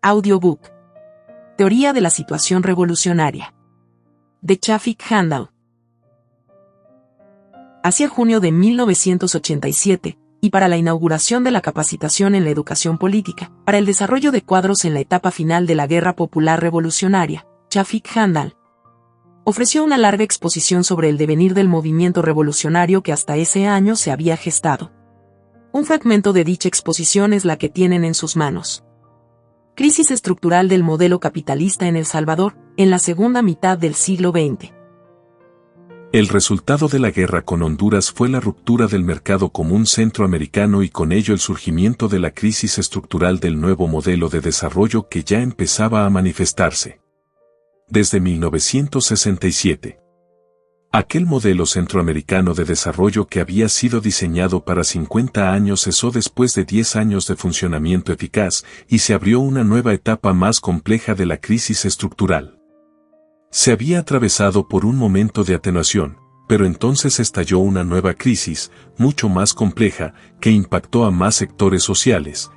Audiobook. Teoría de la situación revolucionaria. De Shafik Handal. Hacia junio de 1987, y para la inauguración de la capacitación en la educación política, para el desarrollo de cuadros en la etapa final de la Guerra Popular Revolucionaria, Shafik Handal ofreció una larga exposición sobre el devenir del movimiento revolucionario que hasta ese año se había gestado. Un fragmento de dicha exposición es la que tienen en sus manos. Crisis estructural del modelo capitalista en El Salvador, en la segunda mitad del siglo XX. El resultado de la guerra con Honduras fue la ruptura del mercado común centroamericano y con ello el surgimiento de la crisis estructural del nuevo modelo de desarrollo que ya empezaba a manifestarse. Desde 1967. Aquel modelo centroamericano de desarrollo que había sido diseñado para 50 años cesó después de 10 años de funcionamiento eficaz y se abrió una nueva etapa más compleja de la crisis estructural. Se había atravesado por un momento de atenuación, pero entonces estalló una nueva crisis, mucho más compleja, que impactó a más sectores sociales,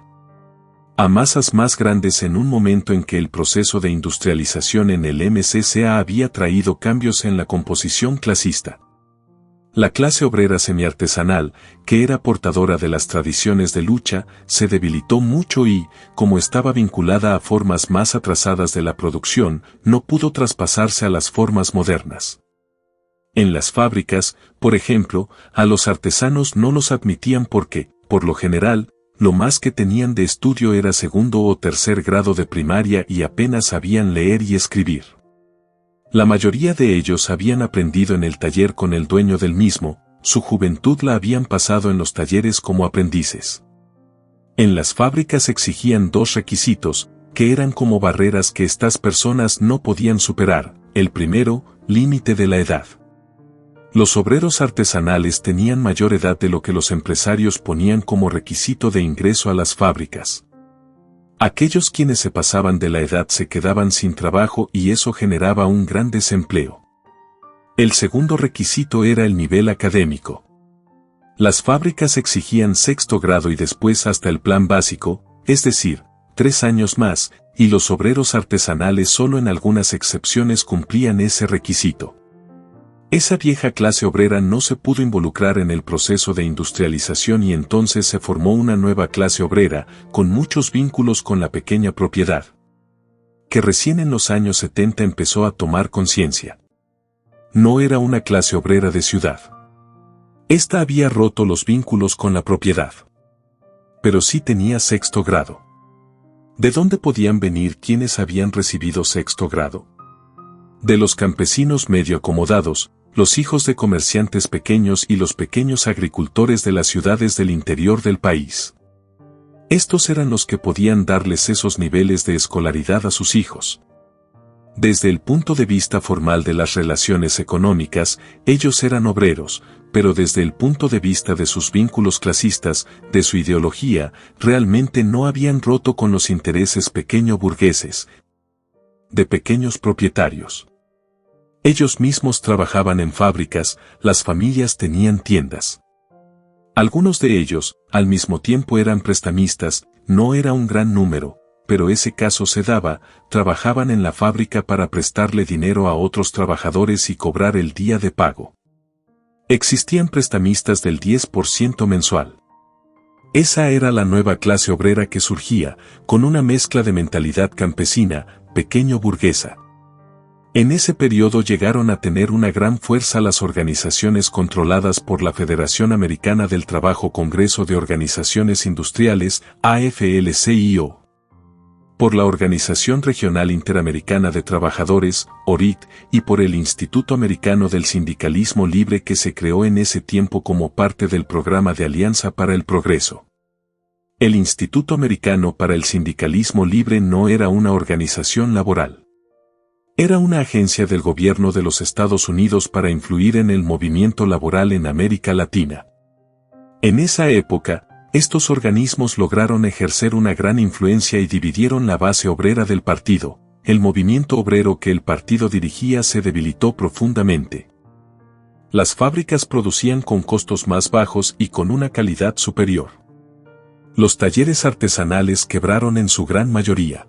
a masas más grandes en un momento en que el proceso de industrialización en el MCCA había traído cambios en la composición clasista. La clase obrera semiartesanal, que era portadora de las tradiciones de lucha, se debilitó mucho y, como estaba vinculada a formas más atrasadas de la producción, no pudo traspasarse a las formas modernas. En las fábricas, por ejemplo, a los artesanos no los admitían porque, por lo general, lo más que tenían de estudio era segundo o tercer grado de primaria y apenas sabían leer y escribir. La mayoría de ellos habían aprendido en el taller con el dueño del mismo, su juventud la habían pasado en los talleres como aprendices. En las fábricas exigían dos requisitos, que eran como barreras que estas personas no podían superar. El primero, límite de la edad. Los obreros artesanales tenían mayor edad de lo que los empresarios ponían como requisito de ingreso a las fábricas. Aquellos quienes se pasaban de la edad se quedaban sin trabajo y eso generaba un gran desempleo. El segundo requisito era el nivel académico. Las fábricas exigían sexto grado y después hasta el plan básico, es decir, 3 años más, y los obreros artesanales solo en algunas excepciones cumplían ese requisito. Esa vieja clase obrera no se pudo involucrar en el proceso de industrialización y entonces se formó una nueva clase obrera, con muchos vínculos con la pequeña propiedad, que recién en los años 70 empezó a tomar conciencia. No era una clase obrera de ciudad. Esta había roto los vínculos con la propiedad. Pero sí tenía sexto grado. ¿De dónde podían venir quienes habían recibido sexto grado? De los campesinos medio acomodados, los hijos de comerciantes pequeños y los pequeños agricultores de las ciudades del interior del país. Estos eran los que podían darles esos niveles de escolaridad a sus hijos. Desde el punto de vista formal de las relaciones económicas, ellos eran obreros, pero desde el punto de vista de sus vínculos clasistas, de su ideología, realmente no habían roto con los intereses pequeño burgueses, de pequeños propietarios. Ellos mismos trabajaban en fábricas, las familias tenían tiendas. Algunos de ellos, al mismo tiempo eran prestamistas, no era un gran número, pero ese caso se daba, trabajaban en la fábrica para prestarle dinero a otros trabajadores y cobrar el día de pago. Existían prestamistas del 10% mensual. Esa era la nueva clase obrera que surgía, con una mezcla de mentalidad campesina, pequeño burguesa. En ese periodo llegaron a tener una gran fuerza las organizaciones controladas por la Federación Americana del Trabajo, Congreso de Organizaciones Industriales, AFL-CIO. Por la Organización Regional Interamericana de Trabajadores, ORIT, y por el Instituto Americano del Sindicalismo Libre que se creó en ese tiempo como parte del Programa de Alianza para el Progreso. El Instituto Americano para el Sindicalismo Libre no era una organización laboral. Era una agencia del gobierno de los Estados Unidos para influir en el movimiento laboral en América Latina. En esa época, estos organismos lograron ejercer una gran influencia y dividieron la base obrera del partido. El movimiento obrero que el partido dirigía se debilitó profundamente. Las fábricas producían con costos más bajos y con una calidad superior. Los talleres artesanales quebraron en su gran mayoría.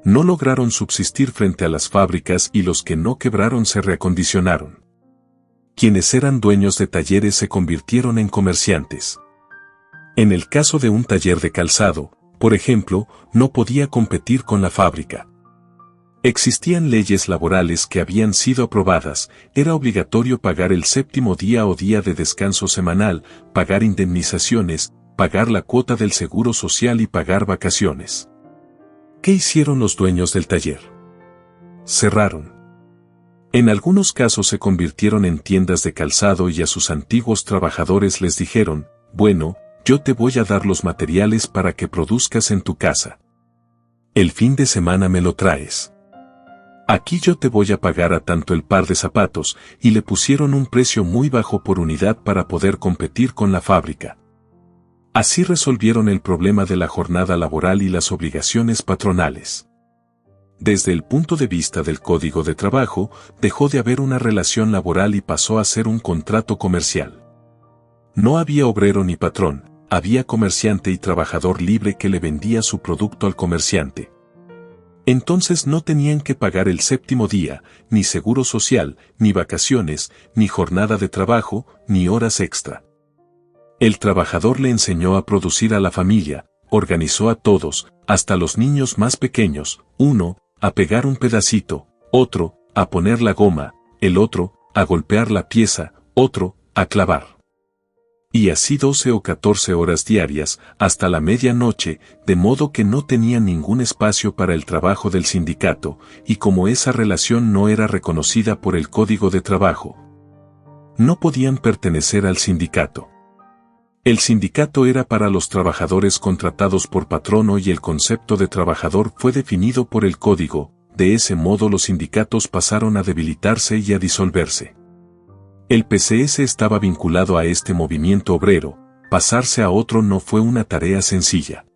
No lograron subsistir frente a las fábricas y los que no quebraron se reacondicionaron. Quienes eran dueños de talleres se convirtieron en comerciantes. En el caso de un taller de calzado, por ejemplo, no podía competir con la fábrica. Existían leyes laborales que habían sido aprobadas, era obligatorio pagar el séptimo día o día de descanso semanal, pagar indemnizaciones, pagar la cuota del seguro social y pagar vacaciones. ¿Qué hicieron los dueños del taller? Cerraron. En algunos casos se convirtieron en tiendas de calzado y a sus antiguos trabajadores les dijeron, bueno, yo te voy a dar los materiales para que produzcas en tu casa. El fin de semana me lo traes. Aquí yo te voy a pagar a tanto el par de zapatos, y le pusieron un precio muy bajo por unidad para poder competir con la fábrica. Así resolvieron el problema de la jornada laboral y las obligaciones patronales. Desde el punto de vista del Código de Trabajo, dejó de haber una relación laboral y pasó a ser un contrato comercial. No había obrero ni patrón, había comerciante y trabajador libre que le vendía su producto al comerciante. Entonces no tenían que pagar el séptimo día, ni seguro social, ni vacaciones, ni jornada de trabajo, ni horas extra. El trabajador le enseñó a producir a la familia, organizó a todos, hasta los niños más pequeños, uno, a pegar un pedacito, otro, a poner la goma, el otro, a golpear la pieza, otro, a clavar. Y así 12 o 14 horas diarias, hasta la medianoche, de modo que no tenía ningún espacio para el trabajo del sindicato, y como esa relación no era reconocida por el Código de Trabajo, no podían pertenecer al sindicato. El sindicato era para los trabajadores contratados por patrono y el concepto de trabajador fue definido por el Código, de ese modo los sindicatos pasaron a debilitarse y a disolverse. El PCS estaba vinculado a este movimiento obrero, pasarse a otro no fue una tarea sencilla.